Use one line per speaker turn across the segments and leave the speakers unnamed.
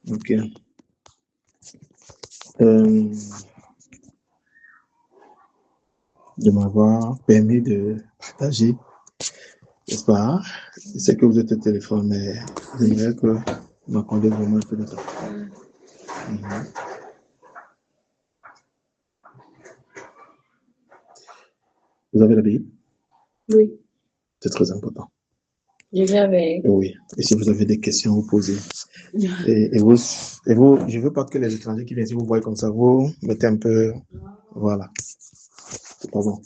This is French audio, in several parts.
Ok. De m'avoir permis de partager, n'est-ce pas? Je sais que vous êtes au téléphone, mais j'aimerais que vous m'accordiez vraiment un peu de temps. Vous avez la Bible?
Oui.
C'est très important.
Je vais avec.
Oui. Et si vous avez des questions, vous posez. Et vous, je ne veux pas que les étrangers qui viennent, si vous voyez comme ça, vous mettez un peu. Voilà. C'est pas bon.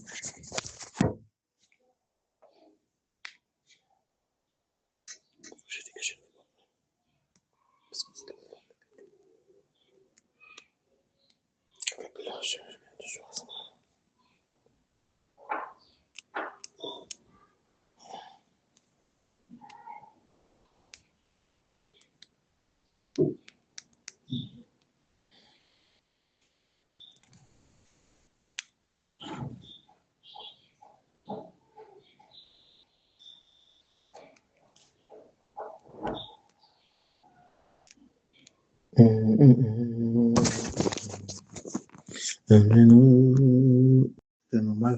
C'est normal.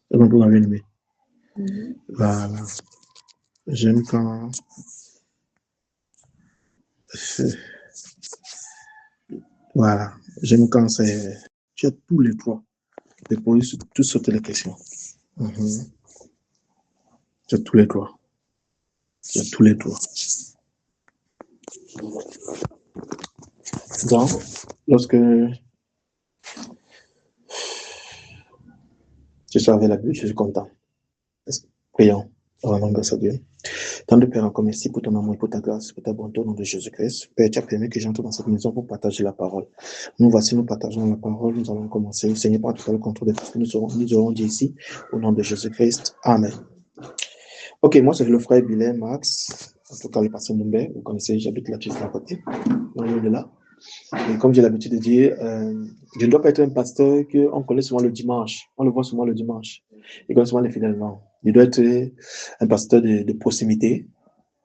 C'est bon pour m'avoir aimé. Voilà. J'aime quand. Voilà. J'aime quand c'est. Tu as tous les droits de poser toutes sortes de questions. Tu as tous les droits. Tu as tous les droits. Donc, lorsque je suis avec la Bible, je suis content. Prions. Rendons grâce à Dieu. Tant de Père, encore merci pour ton amour et pour ta grâce, pour ta bonté au nom de Jésus-Christ. Père, tu as permis que j'entre dans cette maison pour partager la parole. Nous voici, nous partageons la parole. Nous allons commencer. Seigneur, par tout le contrôle de tout ce que nous aurons dit ici, au nom de Jésus-Christ. Amen. Ok, moi, c'est le frère Billet Max. En tout cas, le pasteur Mumbe. Vous connaissez, j'habite là, juste à côté, dans le de là. Et comme j'ai l'habitude de dire, je ne dois pas être un pasteur qu'on connaît souvent le dimanche. On le voit souvent le dimanche. Il connaît souvent les fidèles. Non. Il doit être un pasteur de proximité,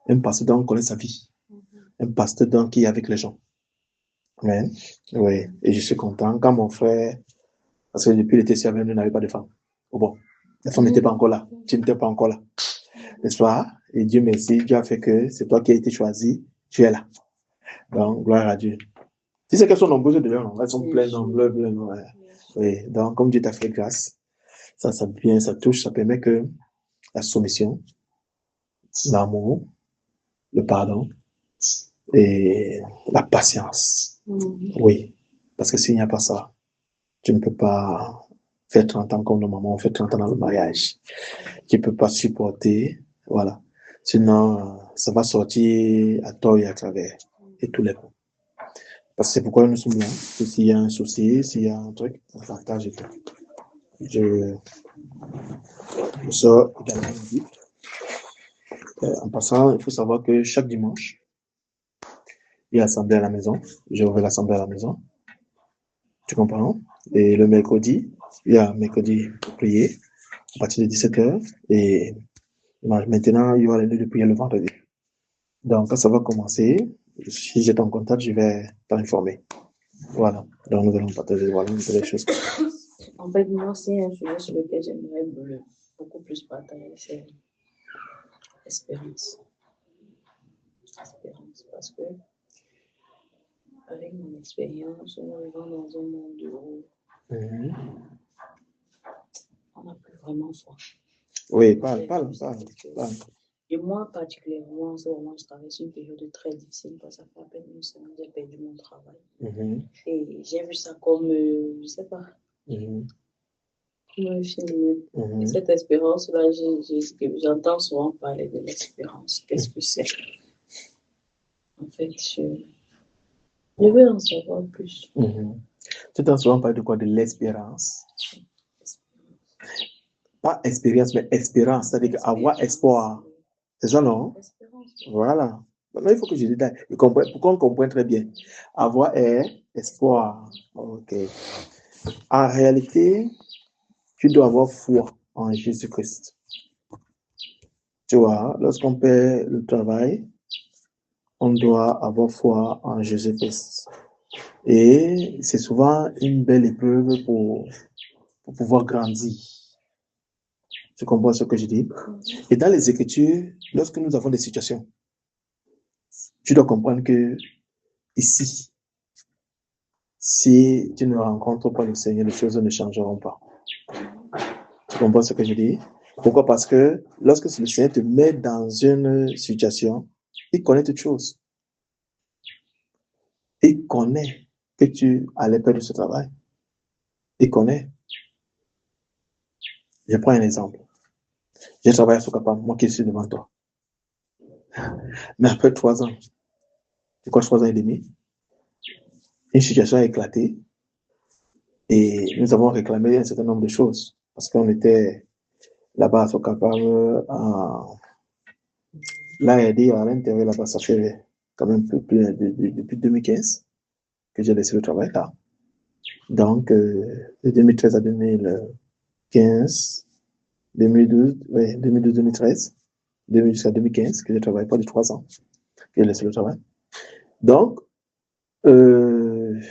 un pasteur dont on connaît sa vie, un pasteur dont qui est avec les gens. Amen. Oui. Et je suis content quand mon frère, parce que depuis l'été, si il n'avait pas de femme. Oh bon, la femme n'était pas encore là. Tu n'étais pas encore là. N'est-ce pas? Et Dieu merci, Dieu a fait que c'est toi qui as été choisi, tu es là. Donc, gloire à Dieu. Si c'est qu'elles sont nombreuses d'ailleurs, elles sont pleines, bleu. Ouais. Oui. Donc, comme Dieu t'a fait grâce, ça vient, ça touche, ça permet que la soumission, l'amour, le pardon et la patience. Oui. Parce que s'il n'y a pas ça, tu ne peux pas faire 30 ans comme nos mamans ont fait 30 ans dans le mariage. Tu ne peux pas supporter, voilà. Sinon, ça va sortir à tort et à travers, et tous les coups. Parce que c'est pourquoi nous sommes là. S'il y a un souci, s'il y a un truc, on partage et tout. Je sors également dit. En passant, il faut savoir que chaque dimanche, il y a assemblée à la maison. J'ai ouvert l'assemblée à la maison. Tu comprends? Et le mercredi, il y a mercredi pour prier à partir de 17h. Et maintenant, il y aura les nuits de prière le vendredi. Donc, quand ça va commencer, si j'ai ton contact, je vais t'informer. Voilà. Donc, nous allons partager voilà, une belle chose.
En fait, moi, c'est un sujet sur lequel j'aimerais beaucoup plus partager, c'est l'espérance. Espérance, parce que avec mon expérience, nous vivons dans un monde où on n'a plus vraiment foi.
Oui, parle.
Et moi, particulièrement, en ce moment, je traverse une période très difficile parce que ça fait à peine une semaine que j'ai perdu mon travail. Et j'ai vu ça comme, je ne sais pas, comme un film. Et cette espérance-là, j'entends souvent parler de l'espérance. Qu'est-ce que c'est? En fait, je veux en savoir plus.
Tu entends souvent parler de quoi? De l'espérance. Pas expérience, mais espérance, c'est-à-dire avoir espoir. C'est ça, non? Voilà. Maintenant, il faut que je détaille. Pour qu'on comprenne très bien. Avoir espoir. Ok. En réalité, tu dois avoir foi en Jésus-Christ. Tu vois, lorsqu'on perd le travail, on doit avoir foi en Jésus-Christ. Et c'est souvent une belle épreuve pour pouvoir grandir. Tu comprends ce que je dis? Et dans les Écritures, lorsque nous avons des situations, tu dois comprendre que ici, si tu ne rencontres pas le Seigneur, les choses ne changeront pas. Tu comprends ce que je dis? Pourquoi? Parce que lorsque le Seigneur te met dans une situation, il connaît toutes choses. Il connaît que tu allais perdre ce travail. Il connaît. Je prends un exemple. J'ai travaillé à Sokapa, moi qui suis devant toi. Mais après 3 ans, c'est quoi 3 ans et demi? Une situation a éclaté et nous avons réclamé un certain nombre de choses parce qu'on était là-bas à Sokapa, l'ARD à l'intérieur là-bas, ça fait quand même plus depuis 2015 que j'ai laissé le travail là. Donc, de 2013 à 2015, 2012, 2012-2013, jusqu'à 2015, que je ne travaille pas de 3 ans, que j'ai laissé le travail. Donc, de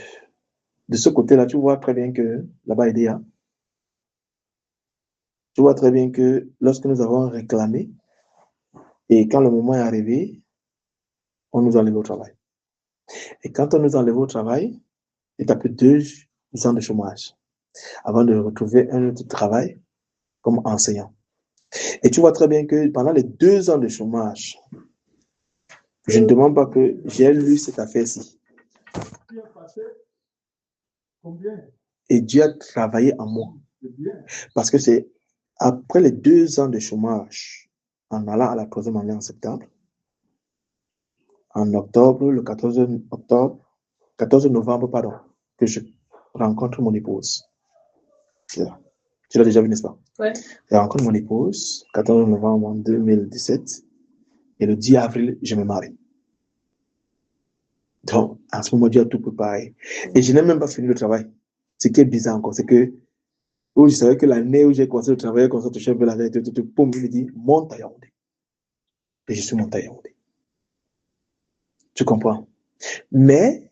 ce côté-là, tu vois très bien que là-bas, IDEA, tu vois très bien que lorsque nous avons réclamé, et quand le moment est arrivé, on nous enlève au travail. Et quand on nous enlève au travail, il y a plus de 2 ans de chômage avant de retrouver un autre travail comme enseignant. Et tu vois très bien que pendant les 2 ans de chômage, je ne demande pas que j'ai lu cette affaire-ci. Et Dieu a travaillé en moi. Parce que c'est après les 2 ans de chômage, en allant à la 3e année en septembre, en octobre, le 14 novembre, pardon, que je rencontre mon épouse. Tu l'as déjà vu, n'est-ce pas?
Oui.
Je rencontre mon épouse, 14 novembre 2017, et le 10 avril, je me marie. Donc, en ce moment, Dieu a tout préparé. Et je n'ai même pas fini le travail. Ce qui est bizarre encore, c'est que je savais que l'année où j'ai commencé le travail, comme ça, le chef de la tête, il me dit, monte à Yaoundé. Et je suis monté à Yaoundé. Tu comprends? Mais,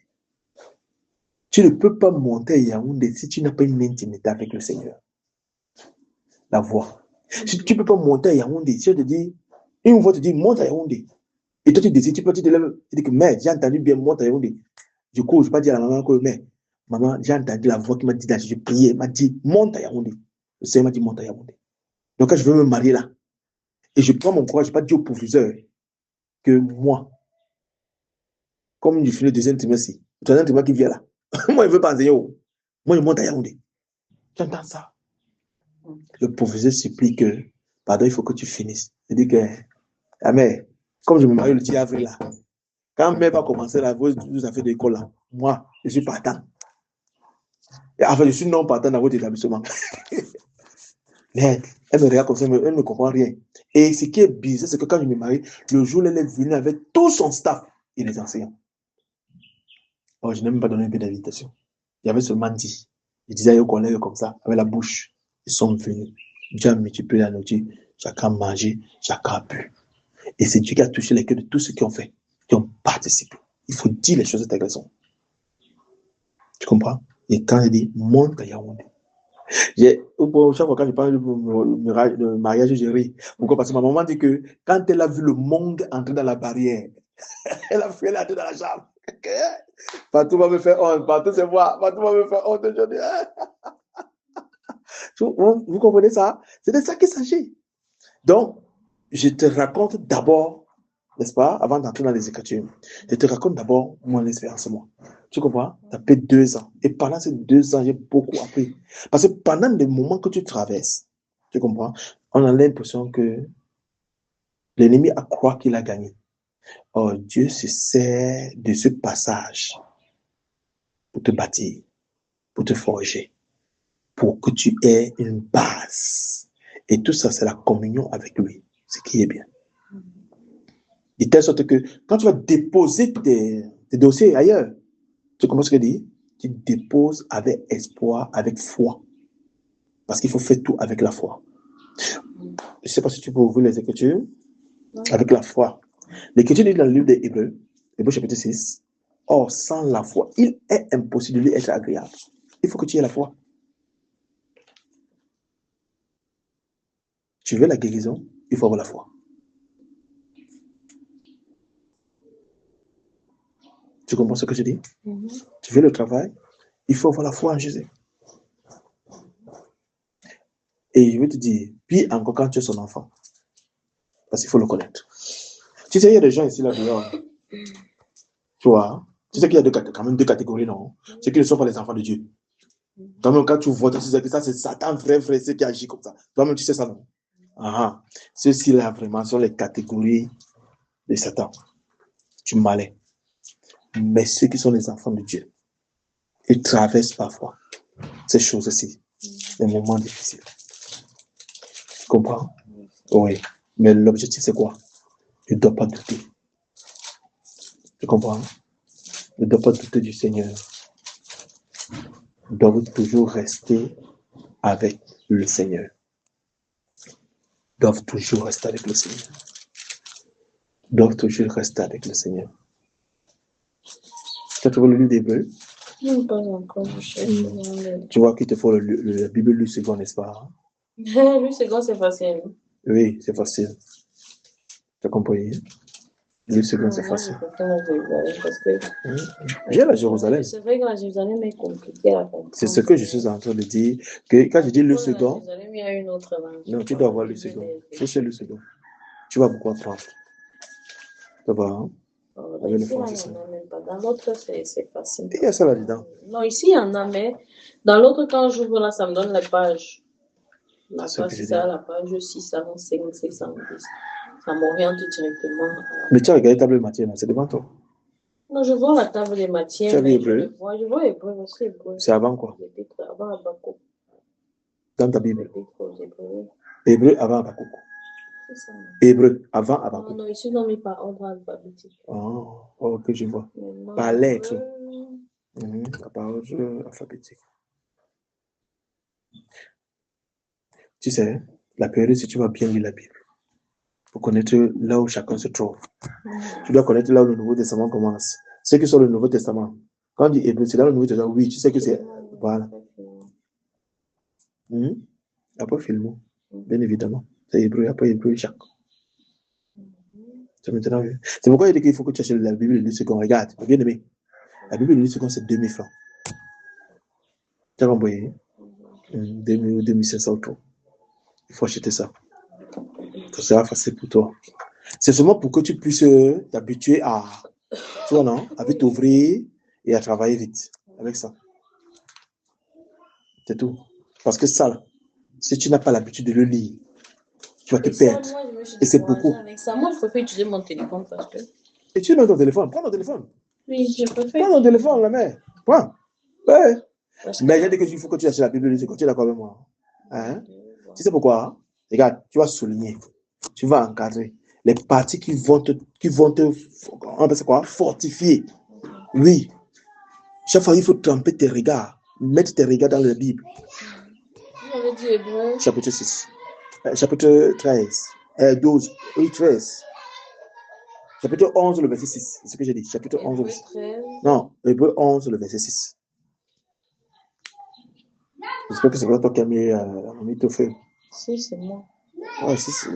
tu ne peux pas monter à Yaoundé si tu n'as pas une intimité avec le Seigneur. La voix. Si tu ne peux pas monter à Yaoundé, si je te dis, une voix te dit, monte à Yaoundé. Et toi, tu décides, tu te lèves, tu dis que, mais, j'ai entendu bien, monte à Yaoundé. Du coup, je ne vais pas dire à la maman que, mais, maman, j'ai entendu la voix qui m'a dit, je priais, m'a dit, monte à Yaoundé. Le Seigneur m'a dit, monte à Yaoundé. Donc, quand je veux me marier là, et je prends mon courage, je ne vais pas dire au proviseur que moi, comme je finis le deuxième trimestre, le troisième trimestre qui vient là, moi, je ne veux pas enseigner. Moi, je monte à Yaoundé. J'entends ça. Le proviseur supplie que, pardon, il faut que tu finisses. Je dis que, ah, mais, comme je me marie le 10 avril là, quand mère va commencer la vos affaires d'école là, moi, je suis partant. Et enfin, je suis non partant dans votre établissement. Elle me regarde comme ça, elle ne comprend rien. Et ce qui est bizarre, c'est que quand je me marie, le jour où elle est venue avec tout son staff et les enseignants. Oh, je n'ai même pas donné un peu d'invitation. J'avais seulement dit. Je disais aux collègues comme ça, avec la bouche. Ils sont venus. Dieu a multiplié la nourriture. Chacun a mangé, chacun a bu. Et c'est Dieu qui a touché les cœurs de tous ceux qui ont fait, qui ont participé. Il faut dire les choses avec raison. Tu comprends? Et quand il dit, monte à Yaoundé. Chaque fois quand je parle de mariage, je ris. Pourquoi? Parce que ma maman dit que quand elle a vu le monde entrer dans la barrière, elle a fait la tête dans la chambre. Partout va me faire honte, partout c'est moi, partout va me faire honte aujourd'hui. Vous comprenez ça? C'est de ça qu'il s'agit. Donc, je te raconte d'abord, n'est-ce pas, avant d'entrer dans les Écritures, je te raconte d'abord mon expérience, moi. Tu comprends? Ça fait 2 ans. Et pendant ces 2 ans, j'ai beaucoup appris. Parce que pendant les moments que tu traverses, tu comprends, on a l'impression que l'ennemi a croit qu'il a gagné. Oh, Dieu se sert de ce passage pour te bâtir, pour te forger, pour que tu aies une base. Et tout ça, c'est la communion avec lui, ce qui est bien. De telle sorte que quand tu vas déposer tes dossiers ailleurs, tu comprends ce que je dis? Tu déposes avec espoir, avec foi. Parce qu'il faut faire tout avec la foi. Je ne sais pas si tu peux ouvrir les Écritures avec la foi. L'Écriture dit dans le livre des Hébreux, Hébreux chapitre 6. Or, sans la foi, il est impossible de lui être agréable. Il faut que tu aies la foi. Tu veux la guérison, il faut avoir la foi. Tu comprends ce que je dis? Tu veux le travail, il faut avoir la foi en Jésus. Et je veux te dire, puis encore quand tu es son enfant, parce qu'il faut le connaître. Tu sais, il y a des gens ici, là, dehors. Tu vois, tu sais qu'il y a quand même deux catégories, non? Ceux qui ne sont pas les enfants de Dieu. Toi-même, quand tu vois, tu sais que ça, c'est Satan, frère, c'est qui agit comme ça. Toi-même, tu sais ça, non? Ceux-ci, là, vraiment, sont les catégories de Satan. Tu malais. Mais ceux qui sont les enfants de Dieu, ils traversent parfois ces choses-ci, des moments difficiles. Tu comprends? Oui. Mais l'objectif, c'est quoi? Tu ne dois pas douter. Tu comprends? Tu ne dois pas douter du Seigneur. Tu dois toujours rester avec le Seigneur. Doivent toujours rester avec le Seigneur. Doivent toujours rester avec le Seigneur. Tu as trouvé le livre d'Hébreux?
Non, pas encore.
Tu vois qu'il te faut la Bible lu second, n'est-ce pas?
Lu second, c'est facile.
Oui, c'est facile. Tu as compris? Lu second, c'est facile. J'ai la Jérusalem.
C'est vrai que la Jérusalem est compliquée à comprendre.
C'est ce que je suis en train de dire. Que quand je dis le second,
La Jérusalem, il y a une autre langue.
non, tu dois avoir le second. Cherche le second. Tu vas beaucoup apprendre. Ça va, hein?
Ici, dans l'autre, c'est facile.
Il y a ça là-dedans.
Non, ici, il y en a, mais dans l'autre, quand j'ouvre là, ça me donne les pages. La page 6, la page 645, 610. Ça m'oriente directement.
Mais tu as regardé la table de matière, c'est devant toi.
Non, je vois la table des matières.
Tu as vu Hébreu?
Je vois Hébreu aussi.
C'est avant quoi?
Avant Habakkuk.
Dans ta Bible. Hébreu avant Habakkuk.
C'est ça.
Hébreu avant Habakkuk.
Non, ici, non, mais par ordre alphabétique.
Ok, je vois. Par lettre. Par ordre alphabétique. Tu sais, la période, si tu vas bien lire la Bible, pour connaître là où chacun se trouve. Tu dois connaître là où le Nouveau Testament commence. Ceux qui sont le Nouveau Testament. Quand on dit Hébreu, c'est là le Nouveau Testament. Oui, tu sais que c'est. Voilà. Après Philemon, bien évidemment. C'est Hébreu, après Hébreu, Jacques. C'est maintenant. C'est pourquoi il dit qu'il faut que tu achètes la Bible de 2 secondes. Regarde, bien aimé. La Bible de 2 secondes, c'est 2000 francs. Tu as compris? 2000 ou 2500 euros. Il faut acheter ça. Ça sera facile pour toi. C'est seulement pour que tu puisses t'habituer à, tu vois, non, à vite ouvrir et à travailler vite avec ça. C'est tout. Parce que ça, si tu n'as pas l'habitude de le lire, tu vas te perdre. Et c'est beaucoup.
Avec ça, moi, je préfère utiliser mon téléphone parce que.
Et tu mets ton téléphone. Prends ton téléphone.
Oui, je préfère.
Prends ton téléphone, la mère. Prends. Ouais. Mais j'ai dit qu'il faut que tu achètes la Bible, tu es d'accord avec moi. Hein? Tu sais pourquoi? Regarde, tu vas souligner. Tu vas encadrer les parties qui vont te on appelle ça quoi? Fortifier. Oui. Chaque fois, il faut tremper tes regards. Mettre tes regards dans la Bible. Chapitre 6. Chapitre 13. 12. Oui, 13. Chapitre 11, le verset 6. C'est ce que j'ai dit. Chapitre 11, le verset 6. Non, Hébreu 11, le verset 6. J'espère que c'est pas toi qui as mis ton feu.
Si, c'est moi.
Ah, si, c'est.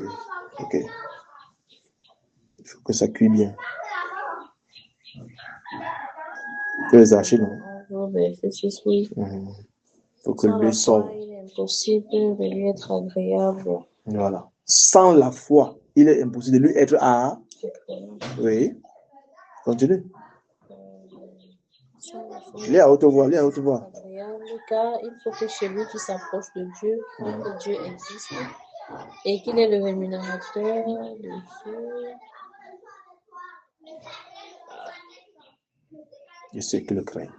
Ok. Il faut que ça cuit bien. Que les archers, non?
Verset 6, oui.
Il faut que lui sorte.
Il est impossible de lui être agréable.
Voilà. Sans la foi, il est impossible de lui être à. Oui. Continue. Lis à haute voix, lis à haute voix.
Car il faut que celui qui s'approche de Dieu, que Dieu existe et qu'il est le rémunérateur de ceux.
De ceux qui le craignent.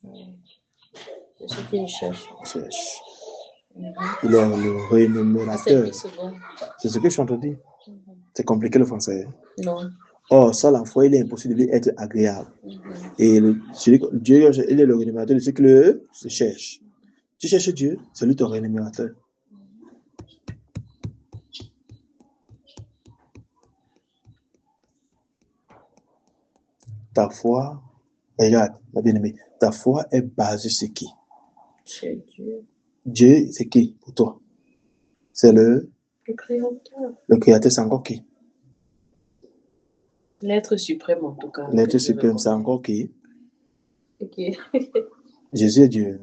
De ceux qui le cherchent.
Il est le rémunérateur. C'est ce que je suis en train de dire. C'est compliqué le français.
Non.
Or, sans la foi, il est impossible de lui être agréable. Et Dieu, il est le rémunérateur de ceux qui le cherchent. Tu cherches Dieu, c'est lui ton rémunérateur. ta foi, regarde, ma bien-aimée, ta foi est basée sur qui?
C'est Dieu.
Dieu, c'est qui pour toi? C'est le
Créateur.
Le Créateur, c'est encore qui?
L'être suprême, en tout cas.
L'être suprême, c'est encore qui?
Ok.
Jésus est Dieu.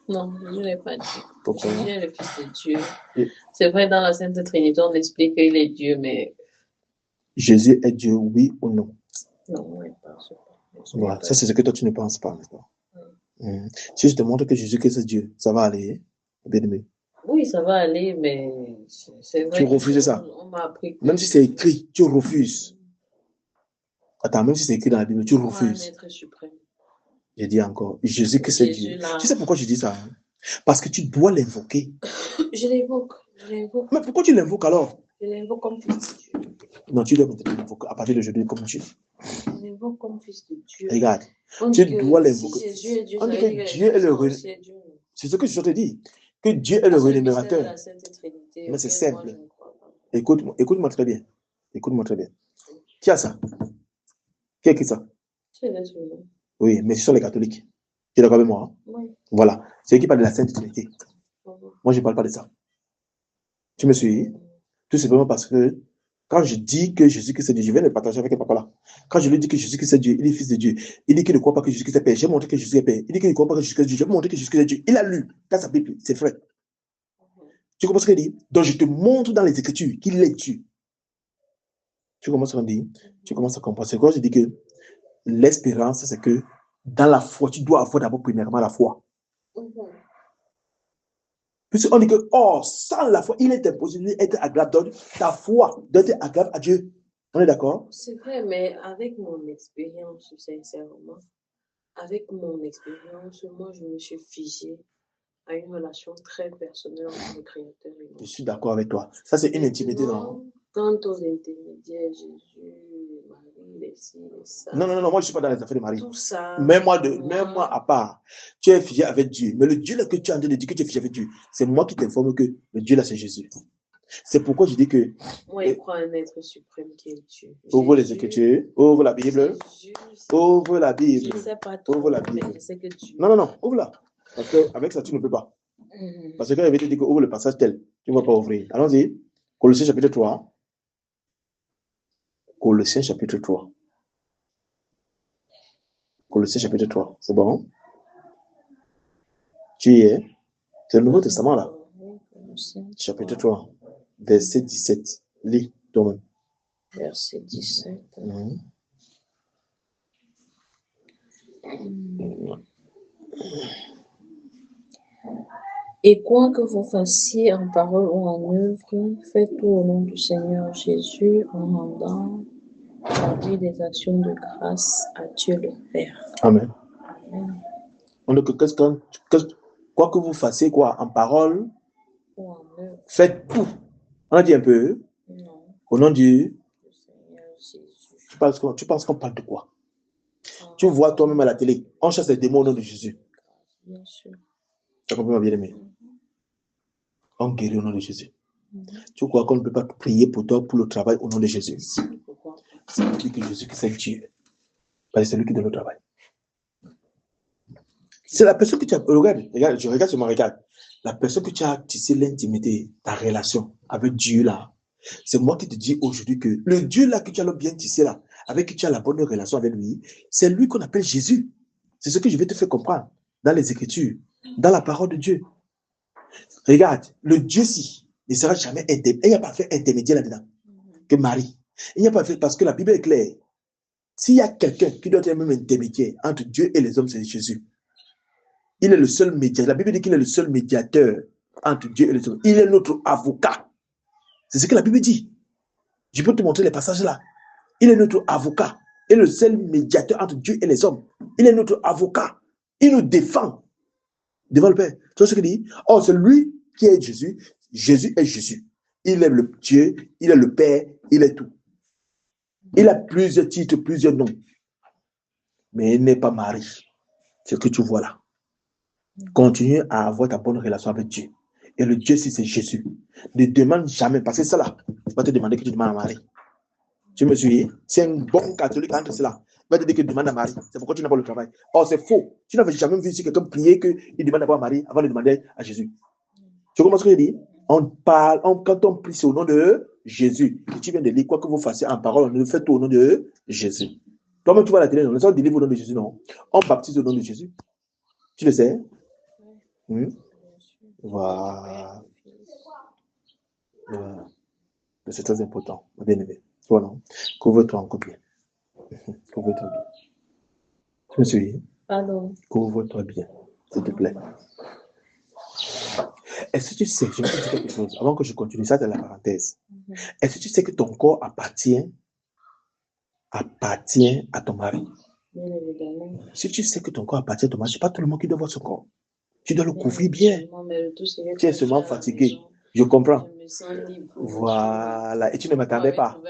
Non, Jésus n'est pas Dieu.
Pourquoi?
Jésus est le Fils de Dieu.
Et
c'est vrai, dans la Sainte Trinité, on explique qu'il est Dieu, mais...
Jésus est Dieu, oui ou non?
Non, il pas.
Voilà, ça c'est ce que toi tu ne penses pas, n'est-ce pas? Si je te montre que Jésus-Christ est Dieu, ça va aller, bien-aimé?
Oui, ça va aller, mais c'est vrai.
Tu refuses ça?
On m'a appris que...
Même si c'est écrit, tu refuses. Attends, même si c'est écrit dans la Bible, tu refuses.
Être suprême.
Je dis encore, Jésus-Christ est Dieu. Tu sais pourquoi je dis ça? Parce que tu dois l'invoquer.
Je l'invoque.
Mais pourquoi tu l'invoques alors?
Je l'invoque comme Fils de Dieu.
Non, tu dois maintenant l'invoquer à partir d'aujourd'hui comme Dieu.
Je l'invoque comme Fils de Dieu.
Regarde, tu dois l'invoquer. On dit que Dieu est le rémunérateur. C'est ce que je te dis. Que Dieu est le rémunérateur. Mais c'est simple. Écoute-moi très bien. Écoute-moi très bien. Qui a ça? Qui a écrit ça?
C'est l'être humain.
Oui, mais ce sont les catholiques. Tu es d'accord avec moi? Hein?
Oui.
Voilà. C'est eux qui parlent de la Sainte Trinité. Moi, je ne parle pas de ça. Tu me suis? Tout simplement parce que quand je dis que Jésus-Christ est Dieu, je viens de le partager avec le papa là. Quand je lui dis que Jésus-Christ est Dieu, il est Fils de Dieu. Il dit qu'il ne croit pas que Jésus-Christ est Père. J'ai montré que Jésus est Père. Il dit qu'il ne croit pas que Jésus-Christ est Dieu. J'ai montré que Jésus-Christ est Dieu. Il a lu dans sa Bible, c'est vrai. Tu comprends ce qu'il dit? Donc je te montre dans les Écritures qu'il est Dieu. Tu commences à dire, tu commences à comprendre. C'est quoi je dis que l'espérance, c'est que dans la foi, tu dois avoir d'abord premièrement la foi. Puisqu'on dit que, oh, sans la foi, il est impossible d'être agréable. Donc, ta foi doit être agréable à Dieu. On est d'accord?
C'est vrai, mais avec mon expérience, sincèrement, avec mon expérience, moi, je me suis figée à une relation très personnelle entre le Créateur et moi.
Je suis d'accord avec toi. Ça, c'est une intimité, non?
Quant aux intermédiaires, Jésus, Marie, les ci, les ça.
Non, moi, je ne suis pas dans les affaires de Marie.
Tout ça.
Mets-moi à part. Tu es figé avec Dieu. Mais le Dieu là que tu es en train de dire que tu es figé avec Dieu, c'est moi qui t'informe que le Dieu là, c'est Jésus. C'est pourquoi je dis que...
Moi, je crois un être suprême qui est Dieu.
Ouvre les Écritures, ouvre la Bible. Ouvre la Bible.
Je ne sais pas trop,
ouvre la Bible.
Mais je sais que Dieu...
Non, ouvre-la. Parce qu'avec ça, tu ne peux pas. Parce que quand il avait dit que ouvre le passage tel, tu ne vas pas ouvrir. Allons-y. Colossiens chapitre 3. Colossiens chapitre 3. Colossiens chapitre 3. C'est bon? Tu y es? C'est le Nouveau Testament là. Chapitre 3. Verset 17. Lis toi-même.
Verset 17. Et quoi que vous fassiez en parole ou en œuvre, faites tout au nom du Seigneur Jésus en rendant la vie des actions de grâce à Dieu le Père.
Amen. Donc, quoi que vous fassiez quoi, en parole
ou en œuvre,
faites tout. On a dit un peu?
Non.
Au nom du
Seigneur Jésus.
Tu penses qu'on parle de quoi? Tu vois toi-même à la télé, on chasse les démons au nom de Jésus.
Bien sûr.
Tu as compris, ma bien-aimée? On guérit au nom de Jésus. Tu crois qu'on ne peut pas prier pour toi pour le travail au nom de Jésus?
Pourquoi?
C'est lui que Jésus qui c'est Dieu. C'est lui qui donne le travail. C'est la personne que tu as... Regarde, je regarde sur mon regard. La personne que tu as tissé l'intimité, ta relation avec Dieu là, c'est moi qui te dis aujourd'hui que le Dieu là que tu as bien tissé là, avec qui tu as la bonne relation avec lui, c'est lui qu'on appelle Jésus. C'est ce que je vais te faire comprendre dans les Écritures, dans la parole de Dieu. Regarde, le Dieu-ci ne sera jamais intermédiaire. Il n'y a pas fait intermédiaire là-dedans que Marie. Il n'y a pas fait parce que la Bible est claire. S'il y a quelqu'un qui doit être même intermédiaire entre Dieu et les hommes, c'est Jésus. Il est le seul médiateur. La Bible dit qu'il est le seul médiateur entre Dieu et les hommes. Il est notre avocat. C'est ce que la Bible dit. Je peux te montrer les passages là. Il est notre avocat. Il est le seul médiateur entre Dieu et les hommes. Il est notre avocat. Il nous défend devant le Père. Tu vois ce qu'il dit? Oh, c'est lui qui est Jésus. Jésus est Jésus. Il est le Dieu, il est le Père, il est tout. Il a plusieurs titres, plusieurs noms. Mais il n'est pas Marie. C'est ce que tu vois là. Continue à avoir ta bonne relation avec Dieu. Et le Dieu, si c'est Jésus, ne demande jamais, parce que ça là, je vais te demander que tu demandes à Marie. Tu me suis? C'est un bon catholique entre cela. Il va te dire qu'il demande à Marie. C'est pourquoi tu n'as pas le travail. Or, c'est faux. Tu n'avais jamais vu ici quelqu'un prier qu'il demande d'abord à Marie avant de demander à Jésus. Tu comprends ce que je dis? On parle, quand on prie, c'est au nom de Jésus. Et tu viens de lire quoi que vous fassiez en parole, on le fait tout au nom de Jésus. Toi-même, tu vas à la télé, on ne délivre au nom de Jésus, non? On baptise au nom de Jésus. Tu le sais? Voilà. Voilà. C'est très important, bien aimé. Voilà. Couvre-toi encore bien. Couvre-toi bien. Tu me suis?
Pardon.
Couvre-toi bien, s'il te plaît. Est-ce que tu sais, je vais te dire quelque chose avant que je continue, ça c'est la parenthèse. Est-ce que tu sais que ton corps appartient à ton mari?
Bien évidemment.
Si tu sais que ton corps appartient à ton mari, c'est pas tout le monde qui doit voir son corps. Tu dois le couvrir bien. Tu es seulement fatigué. Je comprends.
Je me sens libre.
Voilà. Et tu ne m'attendais pas.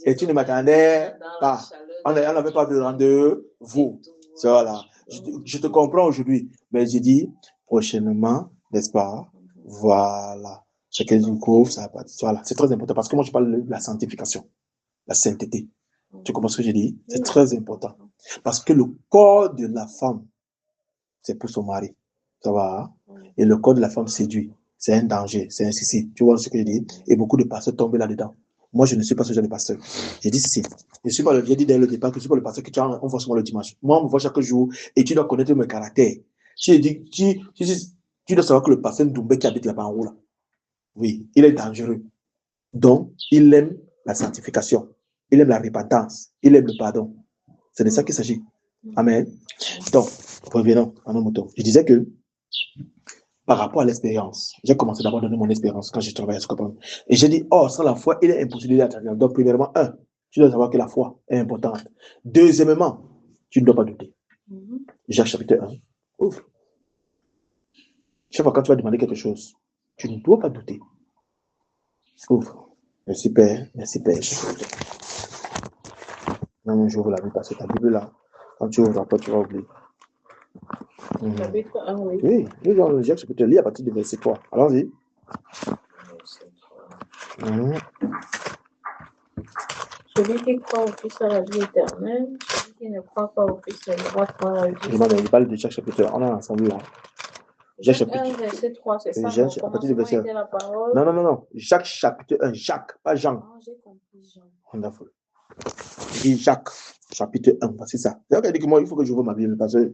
Et tu ne m'attendais pas. On n'avait pas de rendez-vous. Voilà. Je te comprends aujourd'hui. Mais j'ai dit, prochainement, n'est-ce pas? Voilà. Chacun du couvre, ça va. Voilà. C'est très important parce que moi, je parle de la sanctification, la sainteté. Tu comprends ce que j'ai dit? C'est très important. Parce que le corps de la femme, c'est pour son mari. Ça va? Et le corps de la femme séduit. C'est un danger, c'est un souci. Tu vois ce que je dis? Et beaucoup de pasteurs tombent là-dedans. Moi, je ne suis pas ce genre de pasteur. J'ai dit ceci. J'ai dit dès le départ que je suis pas le pasteur que tu as un forcément le dimanche. Moi, on me voit chaque jour et tu dois connaître mes caractères. Tu dois savoir que le pasteur Ndoumbé qui habite là-bas en haut, là, oui, il est dangereux. Donc, il aime la sanctification. Il aime la repentance. Il aime le pardon. C'est de ça qu'il s'agit. Amen. Donc, revenons à nos moutons. Je disais que par rapport à l'expérience, j'ai commencé d'abord à donner mon expérience quand je travaillais à Scopam. Et j'ai dit, sans la foi, il est impossible d'être atteint. Donc, premièrement, tu dois savoir que la foi est importante. Deuxièmement, tu ne dois pas douter. Jacques chapitre 1. Ouvre. Chaque fois quand tu vas demander quelque chose, tu ne dois pas douter. Ouvre. Merci Père, merci Père. Non, j'ouvre la Bible parce que ta Bible là, quand tu ouvres, après tu vas oublier.
Chapitre 1, oui.
Oui, nous allons Jacques chapitre 1, lire à partir du verset 3. Allons-y.
Celui qui croit au Fils a la vie éternelle, celui qui ne croit pas au Fils ne va pas la vie.
Je parle de Jacques chapitre 1. On a ensemble.
Jacques 1, verset 3, c'est ça.
À partir du verset 1.
La parole.
Non. Jacques chapitre 1. Jacques, pas Jean.
Ah, j'ai compris Jean.
Wonderful. Et Jacques chapitre 1, c'est ça. C'est ça qu'elle dit que moi, il faut que je vois ma Bible parce que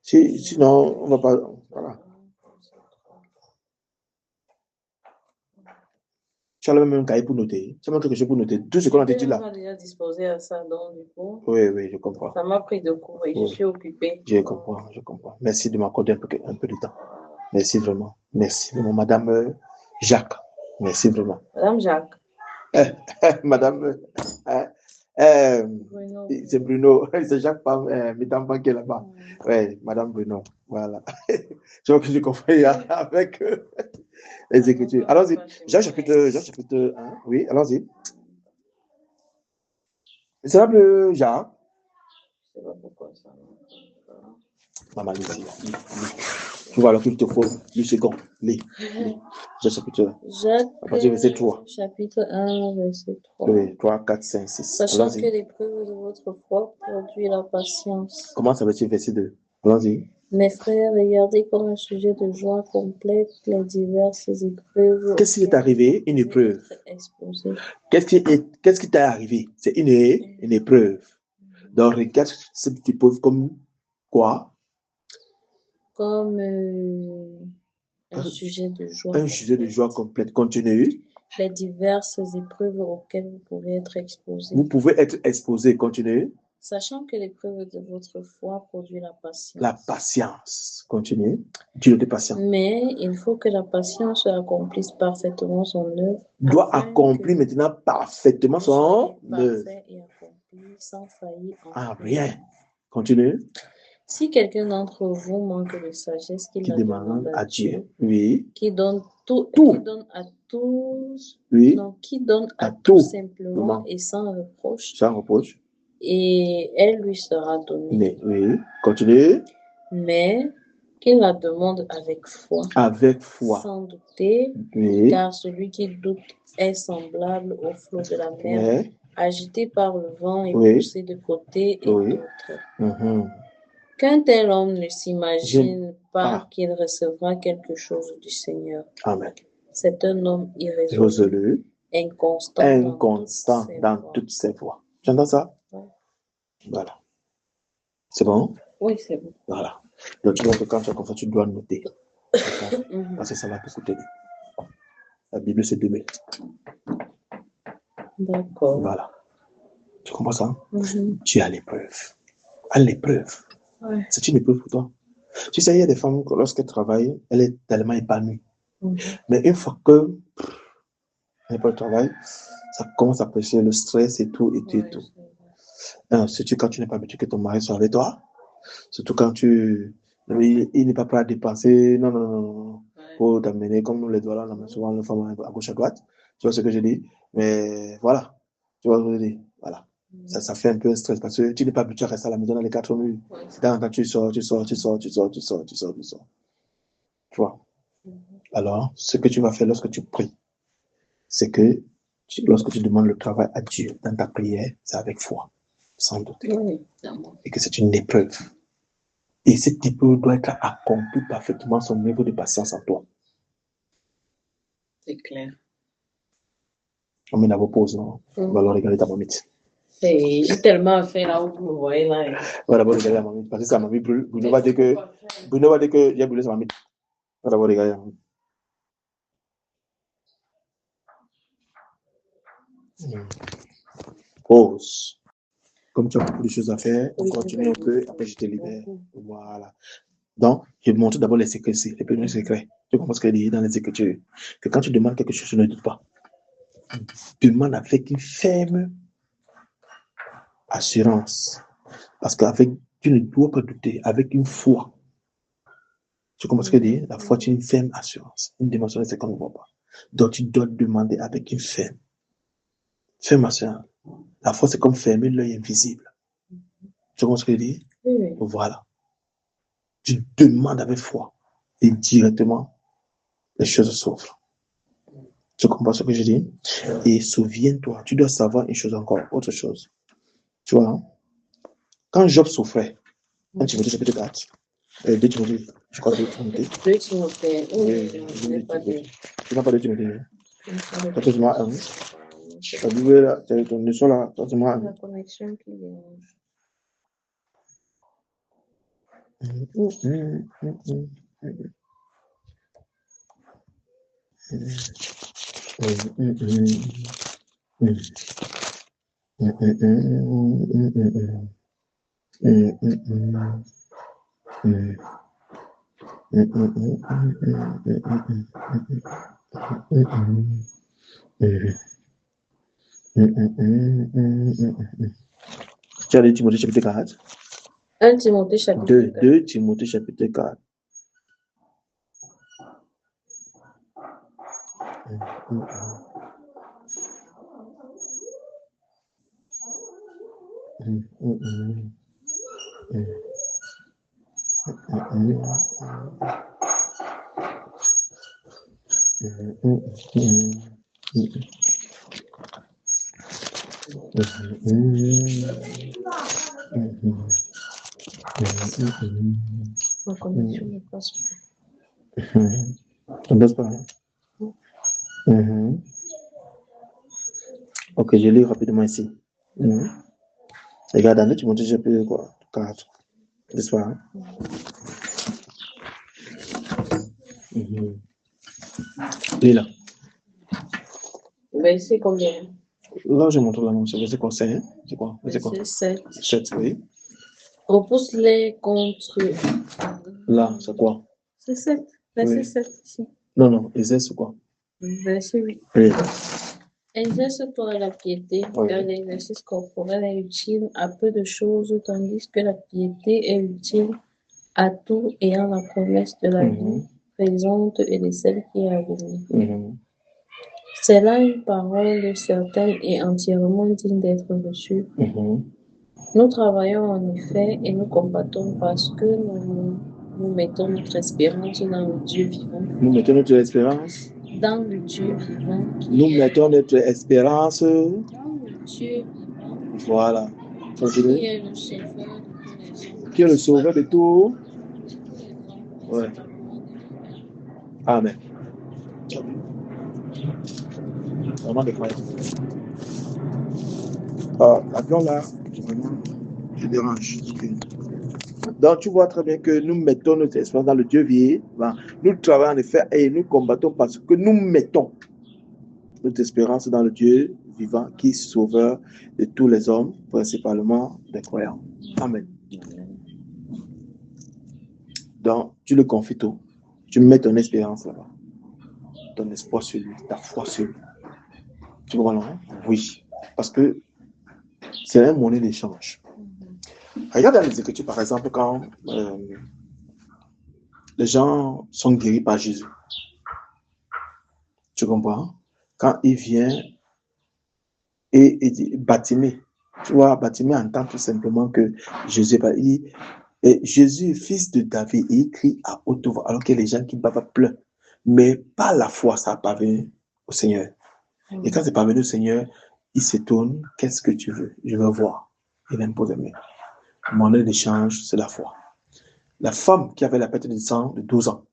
sinon, on ne va pas. Voilà. Tu as le même cahier pour noter. Tu as même quelque chose pour noter. Tout ce qu'on a dit là.
On a déjà disposé à ça, donc du coup.
Oui, je comprends.
Ça m'a pris de court et je suis occupée.
Je comprends. Merci de m'accorder un peu de temps. Merci vraiment. Merci vraiment, Madame Jacques. Merci vraiment.
Madame Jacques.
Madame. C'est Bruno. C'est Jacques Mitampa qui est là-bas. Oui, Madame Bruno. Voilà. Je vois que je comprends avec les Écritures. Allons-y. Jacques chapitre 1. Oui, allons-y. C'est là le Jacques.
Je ne sais pas pourquoi ça.
Maman, ici. Tu vois, alors qu'il te faut 10 secondes. Lis. Jacques chapitre 1.
Jacques
verset 3.
Chapitre 1, verset 3.
Oui, 3, 4, 5, 6.
Sachant que l'épreuve de votre foi produit la patience.
Comment ça veut-il verset 2? Allons-y.
Mes frères, regardez comme un sujet de joie complète les diverses épreuves.
Qu'est-ce qui est arrivé? Une épreuve. Qu'est-ce qui t'est arrivé? C'est une épreuve. Donc, regarde cette épreuve comme quoi?
Comme un sujet de joie.
Un sujet de joie complète. Continue.
Les diverses épreuves auxquelles vous pouvez être exposé.
Vous pouvez être exposé. Continue.
Sachant que l'épreuve de votre foi produit la patience.
La patience. Continue. Tu es patient.
Mais il faut que la patience accomplisse parfaitement son œuvre.
Doit accomplir maintenant parfaitement son œuvre.
Parfait et accompli sans faillir
en rien. Continue.
Si quelqu'un d'entre vous manque de sagesse, qu'il demande à Dieu.
Oui.
Qui donne qui donne à tous.
Oui.
Non, qui donne à tous simplement et sans reproche.
Sans reproche.
Et elle lui sera donnée.
Oui. Continue.
Mais qu'il la demande avec foi.
Avec foi.
Sans douter.
Oui.
Car celui qui doute est semblable au flot de la mer, agité par le vent et
Oui.
poussé de côté et
Oui.
d'autre. Qu'un tel homme ne s'imagine pas qu'il recevra quelque chose du Seigneur.
Amen.
C'est un homme irrésolu, inconstant
dans toutes ses voies. Tu entends ça?
Ouais.
Voilà. C'est bon?
Oui, c'est bon.
Voilà. Donc, tu vois que quand tu as comme ça, tu dois noter. Parce que ça va beaucoup t'aider. La Bible, c'est 2000.
D'accord.
Voilà. Tu comprends ça? Tu es à l'épreuve. À l'épreuve.
Ouais.
C'est une épreuve pour toi. Tu sais, il y a des femmes, lorsqu'elles travaillent, elle est tellement épanouie. Mais une fois que elle n'est pas au travail, ça commence à presser le stress et tout, et tout, et tout. Surtout quand tu n'es pas habitué que ton mari soit avec toi. Surtout quand il n'est pas prêt à dépenser. Non. Pour t'amener, comme nous les doigts là, on amène souvent les femmes à gauche à droite. Tu vois ce que je dis? Mais voilà. Tu vois ce que je dis? Voilà. Ça fait un peu un stress parce que tu n'es pas habitué à rester à la maison dans les 4 murs. Quand tu sors. Tu vois? Alors, ce que tu vas faire lorsque tu pries, c'est que lorsque tu demandes le travail à Dieu dans ta prière, c'est avec foi, sans doute. Et que c'est une épreuve. Et cette épreuve doit être accomplie parfaitement son niveau de patience en toi.
C'est clair.
On met la pause, non? On va alors regarder ta mamite.
J'ai tellement fait là où vous me voyez là.
On va d'abord regarder la mamite. Parce que sa mamite brûle. Bruno va dire que j'ai brûlé sa mamite. On va d'abord regarder la mamite. Pause. Comme tu as beaucoup de choses à faire, on continue un peu, après je te libère. Voilà. Donc, je montre d'abord les secrets, les premiers secrets. Tu comprends ce qu'il dit dans les Écritures? Que quand tu demandes quelque chose, ne doute pas. Demande avec une ferme assurance. Parce que tu ne dois pas douter, avec une foi. Tu comprends ce qu'il dit? La foi, c'est une ferme assurance. Une dimension, c'est qu'on ne voit pas. Donc, tu dois demander avec une ferme assurance. La foi, c'est comme fermer l'œil invisible. Tu comprends ce qu'il dit?
Oui.
Voilà. Tu demandes avec foi. Et directement, les choses s'ouvrent. Tu comprends ce que je dis? Et souviens-toi, tu dois savoir une chose encore, autre chose. Tu vois, hein? Quand Job souffrait, 1 Timothée chapitre 4, 2 Timothée, je crois 2 Timothée.
2 Timothée.
Oui,
je n'ai pas de...
Tu n'as pas de Timothée. Chapitre 1. La Bible est là, ton leçon là, chapitre 1.
La connexion qui dérange.
Tu as dit Timothée chapitre 4?
1 Timothée chapitre 4.
2 Timothée chapitre 4.
Ma connexion ne passe pas.
Ça ne passe pas. Ok, je lis rapidement ici. Regarde, dans tu montes chapitre quoi? 4. N'est-ce pas? Lis là.
Verset combien?
Là, je montre la mention. Verset quoi? C'est quoi?
Verset 7.
7, oui.
Repousse-les contre...
Là, c'est quoi?
C'est 7. Verset
Oui.
7 ici.
Non, exerce quoi?
Verset 8.
Oui.
Exerce-toi la piété, car l'exercice corporel est utile à peu de choses, tandis que la piété est utile à tout ayant la promesse de la vie présente et de celle qui est à venir. C'est là une parole certaine et entièrement digne d'être reçue. Nous travaillons en effet et nous combattons parce que nous mettons notre espérance dans le Dieu vivant.
Nous mettons notre espérance
dans le Dieu vivant.
Nous mettons notre espérance
Dans le Dieu.
Voilà.
Qui est le sauveur de tous les hommes.
Qui est le sauveur de tout. Ouais. Amen. Vraiment des croyants. L'avion là, vraiment, je dérange. Donc, tu vois très bien que nous mettons notre espérance dans le Dieu vivant. Nous travaillons en effet et nous combattons parce que nous mettons notre espérance dans le Dieu vivant qui est sauveur de tous les hommes, principalement des croyants. Amen. Donc, tu le confies tout. Tu mets ton espérance là-bas. Ton espoir sur lui, ta foi sur lui. Tu vois, non? Oui. Parce que c'est un monnaie d'échange. Regarde dans les Écritures, par exemple, quand les gens sont guéris par Jésus. Tu comprends? Quand il vient et dit Bartimée, tu vois, Bartimée entend tout simplement que Jésus et Jésus, fils de David, il crie à haute voix, alors que les gens qui battent pleurent. Mais par la foi, ça n'a pas venu au Seigneur. Et quand c'est pas venu au Seigneur, il se tourne, qu'est-ce que tu veux? Je veux voir. Il impose les mains. Monnaie d'échange, c'est la foi. La femme qui avait la perte de sang de 12 ans,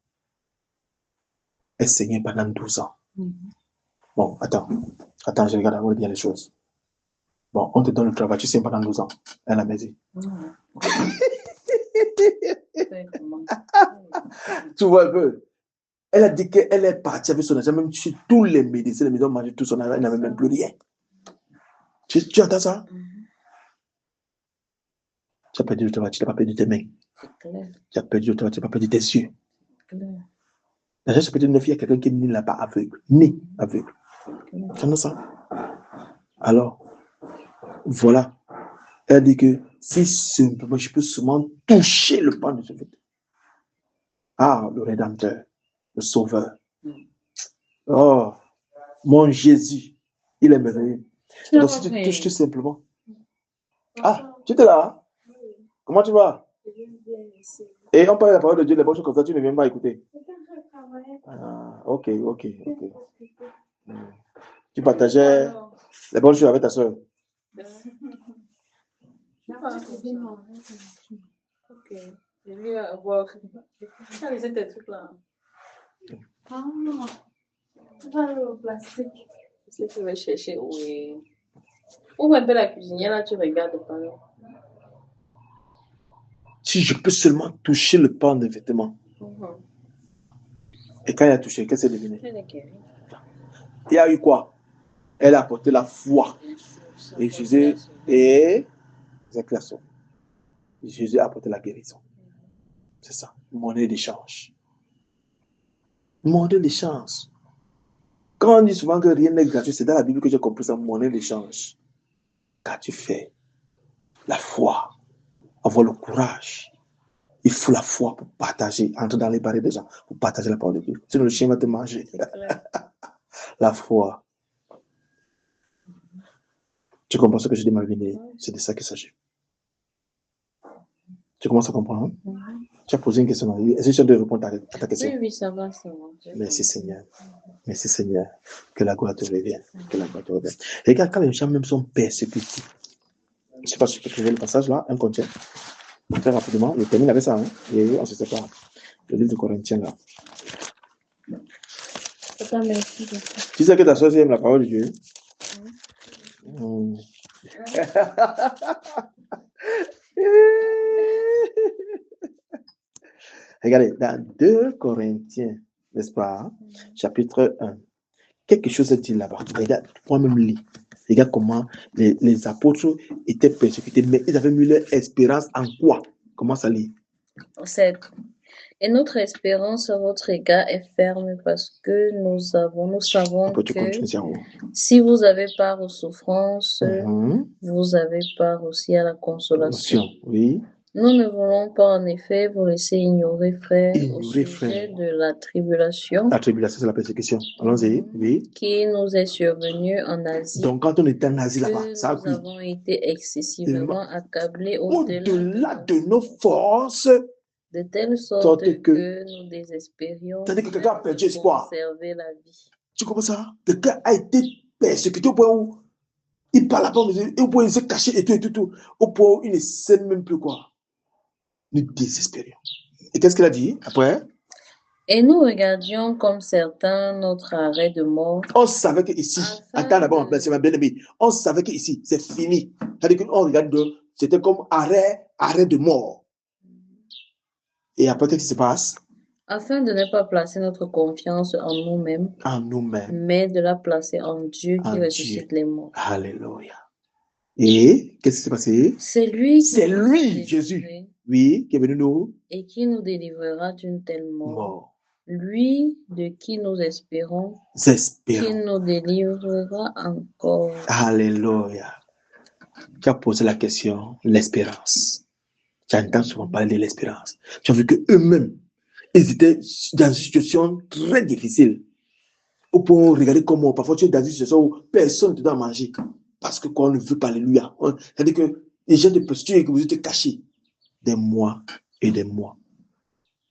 elle saignait pendant 12 ans. Bon, attends, je regarde bien les choses. Bon, on te donne le travail, tu saignes pendant 12 ans à la maison. Tu vois un peu? Elle a dit qu'elle est partie avec son argent, même sur tous les médecins, les maisons mangé tout son argent, elle n'avait même plus rien. Tu entends ça? Tu as perdu le travail, tu n'as pas perdu tes mains. Tu as perdu le travail, tu n'as pas perdu tes yeux. L'argent, c'est peut-être une fille, il y a quelqu'un qui est né là-bas aveugle. Né aveugle. Tu entends ça? Alors, voilà. Elle dit que si simplement je peux seulement toucher le pan de ce vêtement. Ah, le Rédempteur, le Sauveur. Oh, mon Jésus, il est merveilleux. Donc, si tu touches tout simplement. Ah, tu es là? Comment tu vas? Et on parle de la parole de Dieu, les bonnes choses comme ça, tu ne viens pas écouter. Ah, ok. Tu partageais les bonnes choses avec ta soeur.
Ok. J'ai vu avoir. C'est tes trucs là. Ah, le plastique. C'est ce que je vais chercher. Oui. Ouvre un peu la cuisinière là, tu regardes par là.
Si je peux seulement toucher le pan de vêtement. Et quand elle a touché, qu'est-ce que c'est devenu? Il y a eu quoi? Elle a apporté la foi. Et Jésus est éclairci. Jésus a apporté la guérison. C'est ça. Monnaie d'échange. Monnaie d'échange. Quand on dit souvent que rien n'est gratuit, c'est dans la Bible que j'ai compris ça, monnaie d'échange. Car tu fais la foi, avoir le courage. Il faut la foi pour partager, entrer dans les barrières des gens, pour partager la parole de Dieu. Sinon le chien va te manger. La foi. Tu comprends ce que je dis, Malvine? C'est de ça qu'il s'agit. Tu commences à comprendre? Tu as posé une question. Est-ce que tu dois répondre à ta question?
Oui, ça va.
Merci Seigneur. Merci Seigneur. Que la gloire te revienne. Que la gloire te revienne. Regarde, quand les gens même sont persécutés. Je ne sais pas si tu peux trouver le passage là, un contient. Très rapidement, je termine avec ça. Hein? Et on se sépare. Le livre de Corinthiens là. Tu sais que ta soeur aime la parole de Dieu? Regardez, dans 2 Corinthiens, n'est-ce pas, chapitre 1, quelque chose est dit là-bas. Regarde, toi-même lis. Regarde comment les apôtres étaient persécutés, mais ils avaient mis leur espérance en quoi? Comment ça lit?
Et notre espérance à votre égard est ferme parce que nous savons que si vous avez part aux souffrances, vous avez part aussi à la consolation.
Oui.
Nous ne voulons pas en effet vous laisser ignorer, frère, au sujet de la tribulation.
La tribulation, c'est la persécution. Allons-y, oui.
Qui nous est survenue en Asie.
Donc, quand on était en Asie là-bas, ça
nous avons été excessivement accablés
au-delà de nos forces.
De telle sorte que nous désespérions
de quelqu'un a perdu espoir.
Conserver la vie.
Tu comprends ça? Quelqu'un a été persécuté au point où Il parle à part, et au point il se cacher et tout. Au point il ne sait même plus quoi. Nous désespérions. Et qu'est-ce qu'il a dit après?
Et nous regardions comme certains notre arrêt de mort.
On savait qu'ici, attends d'abord, c'est ma bien-aimée, on savait qu'ici, c'est fini. C'est-à-dire qu'on regarde, c'était comme arrêt de mort. Et après, qu'est-ce qui se passe?
Afin de ne pas placer notre confiance en nous-mêmes, mais de la placer en Dieu qui ressuscite les morts.
Alléluia. Et qu'est-ce qui s'est passé? C'est lui, Jésus, oui, qui est venu nous.
Et qui nous délivrera d'une telle mort. Lui de qui nous espérons, qui nous délivrera encore.
Alléluia. Tu as posé la question, l'espérance. Tu entends souvent parler de l'espérance. Tu as vu qu'eux-mêmes, ils étaient dans une situation très difficile. Au point où regarder comment, parfois tu es dans une situation où personne ne te donne à manger. Parce que quoi, on ne veut pas, alléluia. C'est-à-dire que les gens de posture et que vous êtes cachés des mois et des mois.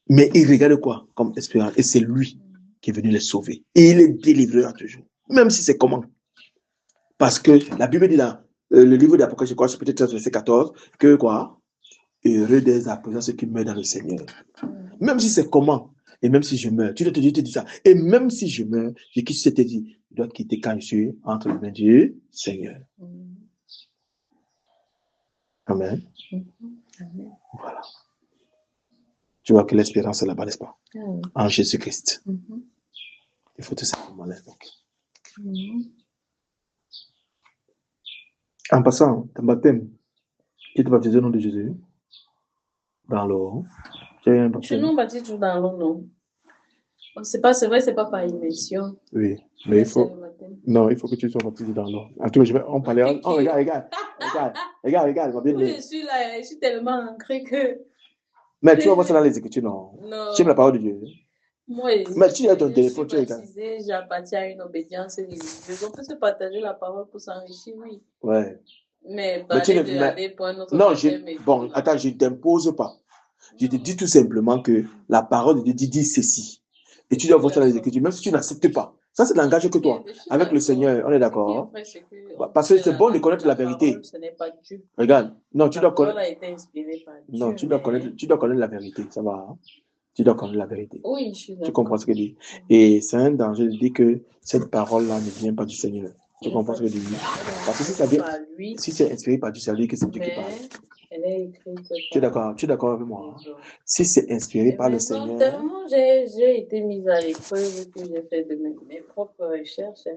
Mais ils regardent quoi comme espérance. Et c'est lui qui est venu les sauver. Et il les délivrera toujours. Même si c'est comment. Parce que la Bible dit dans le livre d'Apocalypse, je crois, c'est peut-être verset 14, que quoi? Heureux des à présent ceux qui meurent dans le Seigneur. Même si c'est comment, et même si je meurs, tu dois te dire ça. Et même si je meurs, je quitte cette vie, je dois quitter quand je suis entre les mains du Seigneur. Amen.
Amen.
Voilà. Tu vois que l'espérance est là-bas, n'est-ce pas? En Jésus-Christ. Il faut tout simplement l'invoquer. En passant, ton baptême, tu te baptises au nom de Jésus? Dans l'eau.
Je nous baptise toujours dans l'eau, non? C'est vrai, c'est pas par immersion.
Oui, mais il faut. Non, il faut que tu sois baptisé dans l'eau. En tout cas, on parlait. Oh, regarde, ma bien-aimée.
Je suis là, je suis tellement ancrée que.
Mais tu vas voir ça dans les Écritures, non? Tu aimes la parole de Dieu?
Moi,
mais tu as ton téléphone, tu regardes.
J'appartiens à une obédience religieuse. On peut se partager la parole pour s'enrichir, oui.
Ouais.
Mais parler de aller pour un autre.
Non, bon, attends, je ne t'impose pas. Je te dis tout simplement que la parole de Dieu dit ceci. Et tu dois voir ça dans les Écritures, même si tu n'acceptes pas. Ça, c'est l'engagement que toi. Avec le Seigneur, on est d'accord. Parce que c'est bon de connaître la vérité.
Ce n'est pas Dieu.
Regarde, non, tu dois connaître.
A été inspiré par Dieu.
Non, tu dois connaître la vérité. Ça va. Hein? Tu dois connaître la vérité.
Oui, je suis d'accord.
Tu comprends ce que je dis. Et c'est un danger de dire que cette parole-là ne vient pas du Seigneur. Tu comprends ce que je dis. Parce que si ça vient, si c'est inspiré par Dieu, ça veut dire que c'est Dieu qui parle.
Elle est écrite.
Tu es d'accord avec moi? Hein? Si c'est inspiré par le Seigneur.
Tellement j'ai été mise à l'épreuve que j'ai fait de mes propres recherches.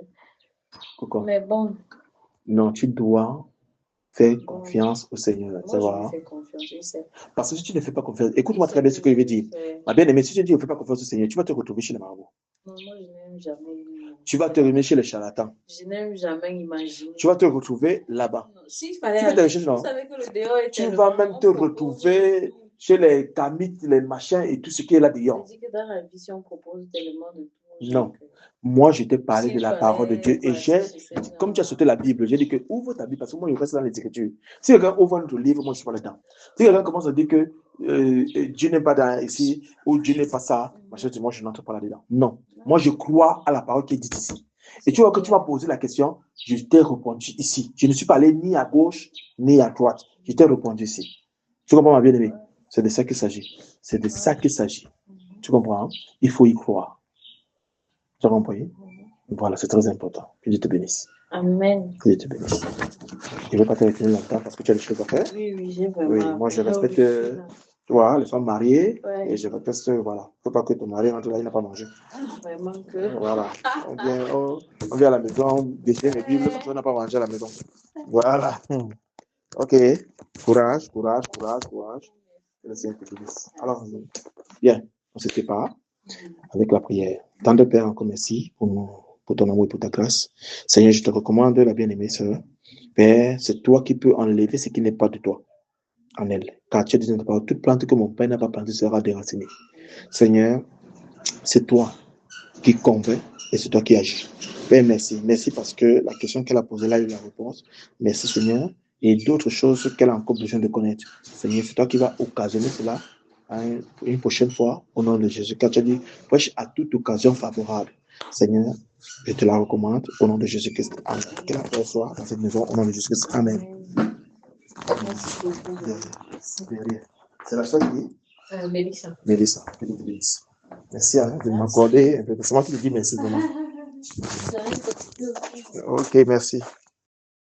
Pourquoi?
Mais bon.
Non, tu dois faire confiance au Seigneur. Ça va?
Je fais confiance, je sais.
Parce que si tu ne fais pas confiance, écoute-moi très bien ce que je vais dire. Ma bien-aimée, si tu dis ne fais pas confiance au Seigneur, tu vas te retrouver chez les marabouts.
Non, moi, je n'aime jamais.
Tu vas te remettre chez les charlatans.
Je n'aime jamais imaginer.
Tu vas te retrouver là-bas.
S'il fallait
tu vas même te retrouver chez les kamites, les machins et tout ce qui est là dedans.
Je dis que dans la vie, on propose tellement de tout.
Non. Moi, je t'ai parlé de la parole de Dieu et comme tu as sauté la Bible, j'ai dit que ouvre ta Bible parce que moi, je reste dans les Écritures. Si quelqu'un ouvre notre livre, moi, je suis pas là-dedans. Si quelqu'un commence à dire que Dieu n'est pas dans ici ou Dieu n'est pas ça, moi, je n'entre pas là-dedans. Non. Moi, je crois à la parole qui est dite ici. Et tu vois que tu m'as posé la question, je t'ai répondu ici. Je ne suis pas allé ni à gauche ni à droite. Je t'ai répondu ici. Tu comprends, ma bien-aimée? C'est de ça qu'il s'agit. C'est de ça qu'il s'agit. Tu comprends? Hein? Il faut y croire. Tu as compris? Voilà, c'est très important. Que Dieu te bénisse.
Amen.
Que Dieu te bénisse. Je ne vais pas te retenir longtemps parce que tu as des choses à faire.
Oui, j'ai vraiment.
Oui, moi je respecte, tu vois, les femmes mariées. Ouais. Et je respecte, voilà. Il ne faut pas que ton mari rentre là, il n'a pas mangé.
Vraiment que.
Voilà. On vient à la maison, on déchire les Bibles parce qu'on n'a pas mangé à la maison. Voilà. Ok. Courage. Que le Seigneur te bénisse. Alors, bien, on se prépare avec la prière. Tant de Père, encore merci pour ton amour et pour ta grâce. Seigneur, je te recommande, la bien-aimée sœur. Père, c'est toi qui peux enlever ce qui n'est pas de toi en elle. Car tu as dit dans ta parole, toute plante que mon Père n'a pas plantée sera déracinée. Seigneur, c'est toi qui convainc et c'est toi qui agis. Père, merci. Merci parce que la question qu'elle a posée là, il y a la réponse. Merci, Seigneur. Et d'autres choses qu'elle a encore besoin de connaître. Seigneur, c'est toi qui vas occasionner cela une prochaine fois, au nom de Jésus. Car tu as dit, prêche à toute occasion favorable. Seigneur, je te la recommande au nom de Jésus-Christ. Amen. Que la paix soit dans cette maison au nom de Jésus-Christ. Amen. C'est la soeur qui Mélissa. Mélissa. Merci de m'accorder un peu. C'est moi qui lui dis merci. Ok, merci.